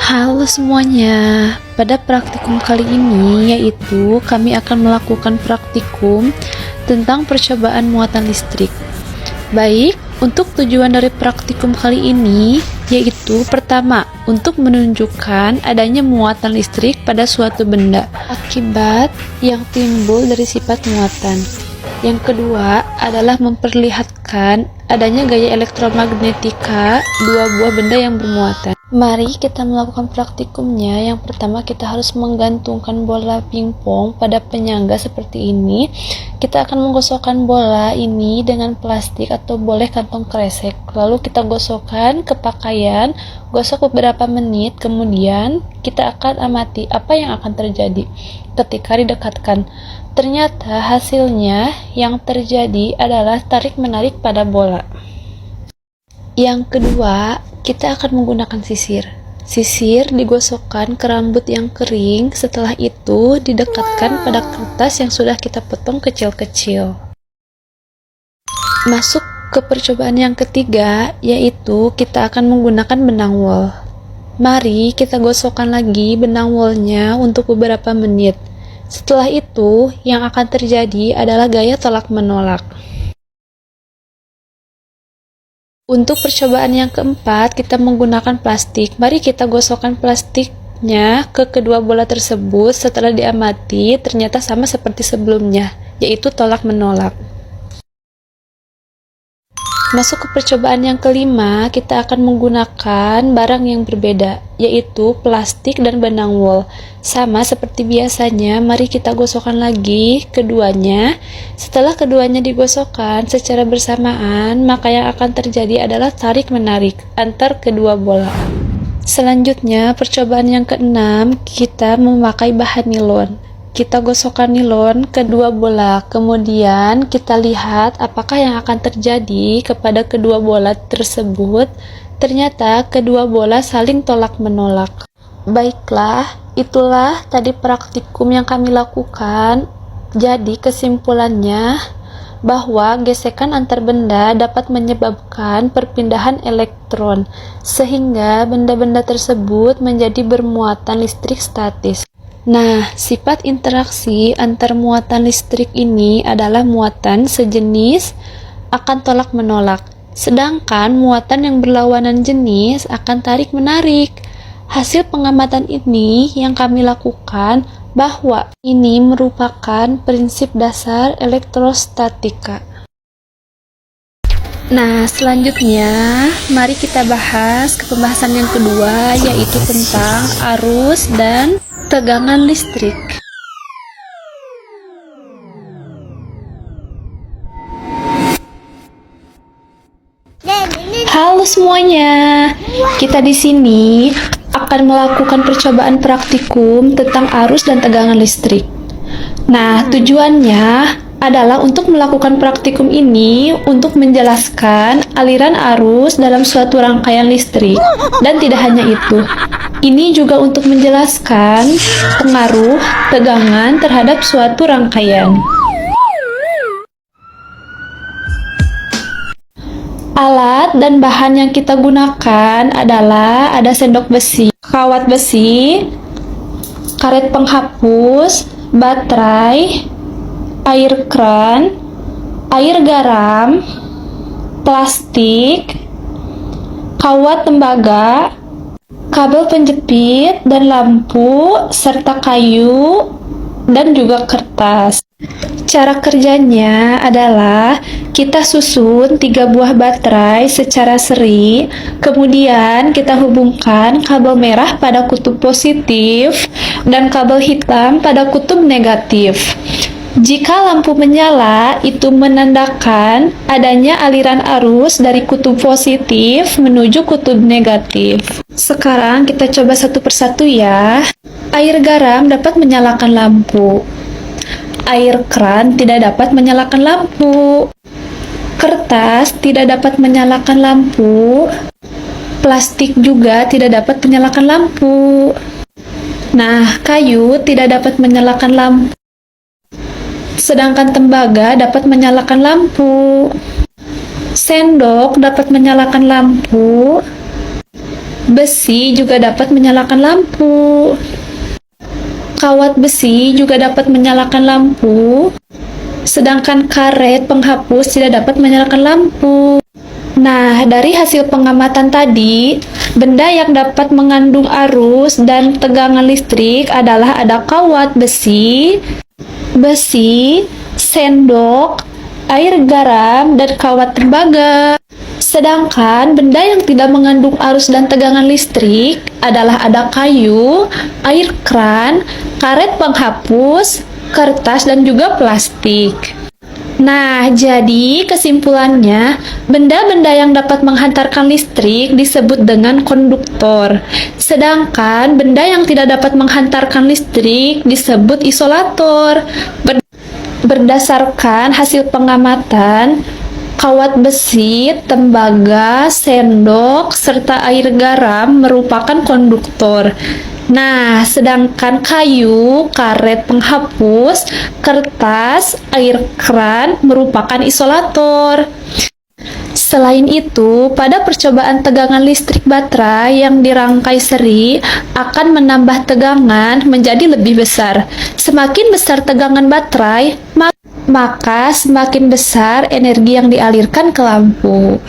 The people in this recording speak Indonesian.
Halo semuanya, pada praktikum kali ini yaitu kami akan melakukan praktikum tentang percobaan muatan listrik. Baik, untuk tujuan dari praktikum kali ini yaitu pertama, untuk menunjukkan adanya muatan listrik pada suatu benda akibat yang timbul dari sifat muatan. Yang kedua adalah memperlihatkan adanya gaya elektromagnetika dua buah benda yang bermuatan. Mari kita melakukan praktikumnya. Yang pertama kita harus menggantungkan bola pingpong pada penyangga seperti ini. Kita akan menggosokkan bola ini dengan plastik atau boleh kantong kresek. Lalu kita gosokkan ke pakaian, gosok beberapa menit, kemudian kita akan amati apa yang akan terjadi ketika didekatkan. Ternyata hasilnya yang terjadi adalah tarik-menarik pada bola. Yang kedua, kita akan menggunakan sisir. Sisir digosokkan ke rambut yang kering, setelah itu didekatkan pada kertas yang sudah kita potong kecil-kecil. Masuk ke percobaan yang ketiga, yaitu kita akan menggunakan benang wol. Mari kita gosokkan lagi benang wolnya untuk beberapa menit. Setelah itu, yang akan terjadi adalah gaya tolak-menolak. Untuk percobaan yang keempat, kita menggunakan plastik. Mari kita gosokkan plastiknya ke kedua bola tersebut. Setelah diamati, ternyata sama seperti sebelumnya, yaitu tolak-menolak. Masuk ke percobaan yang kelima, kita akan menggunakan barang yang berbeda, yaitu plastik dan benang wol. Sama seperti biasanya, mari kita gosokkan lagi keduanya. Setelah keduanya digosokkan secara bersamaan, maka yang akan terjadi adalah tarik-menarik antar kedua bola. Selanjutnya, percobaan yang keenam, kita memakai bahan nilon. Kita gosokkan nilon kedua bola, kemudian kita lihat apakah yang akan terjadi kepada kedua bola tersebut. Ternyata kedua bola saling tolak-menolak. Baiklah, itulah tadi praktikum yang kami lakukan. Jadi kesimpulannya bahwa gesekan antar benda dapat menyebabkan perpindahan elektron, sehingga benda-benda tersebut menjadi bermuatan listrik statis. Nah, sifat interaksi antar muatan listrik ini adalah muatan sejenis akan tolak-menolak, sedangkan muatan yang berlawanan jenis akan tarik-menarik. Hasil pengamatan ini yang kami lakukan bahwa ini merupakan prinsip dasar elektrostatika. Nah, selanjutnya mari kita bahas ke pembahasan yang kedua, yaitu tentang arus dan tegangan listrik. Halo semuanya, kita di sini akan melakukan percobaan praktikum tentang arus dan tegangan listrik. Nah, tujuannya adalah untuk melakukan praktikum ini untuk menjelaskan aliran arus dalam suatu rangkaian listrik. Dan tidak hanya itu, ini juga untuk menjelaskan pengaruh tegangan terhadap suatu rangkaian. Alat dan bahan yang kita gunakan adalah ada sendok besi, kawat besi, karet penghapus, baterai, air kran, air garam, plastik, kawat tembaga, kabel penjepit dan lampu, serta kayu dan juga kertas. Cara kerjanya adalah kita susun 3 buah baterai secara seri, kemudian kita hubungkan kabel merah pada kutub positif dan kabel hitam pada kutub negatif. Jika lampu menyala, itu menandakan adanya aliran arus dari kutub positif menuju kutub negatif. Sekarang kita coba satu persatu ya. Air garam dapat menyalakan lampu. Air kran tidak dapat menyalakan lampu. Kertas tidak dapat menyalakan lampu. Plastik juga tidak dapat menyalakan lampu. Nah, kayu tidak dapat menyalakan lampu. Sedangkan tembaga dapat menyalakan lampu. Sendok dapat menyalakan lampu. Besi juga dapat menyalakan lampu. Kawat besi juga dapat menyalakan lampu. Sedangkan karet penghapus tidak dapat menyalakan lampu. Nah, dari hasil pengamatan tadi, benda yang dapat mengandung arus dan tegangan listrik adalah ada kawat besi, sendok, air garam, dan kawat tembaga. Sedangkan benda yang tidak mengandung arus dan tegangan listrik adalah ada kayu, air kran, karet penghapus, kertas, dan juga plastik. Nah, jadi kesimpulannya, benda-benda yang dapat menghantarkan listrik disebut dengan konduktor. Sedangkan benda yang tidak dapat menghantarkan listrik disebut isolator. Berdasarkan hasil pengamatan, kawat besi, tembaga, sendok, serta air garam merupakan konduktor. Nah, sedangkan kayu, karet penghapus, kertas, air kran merupakan isolator. Selain itu, pada percobaan tegangan listrik baterai yang dirangkai seri akan menambah tegangan menjadi lebih besar. Semakin besar tegangan baterai, maka semakin besar energi yang dialirkan ke lampu.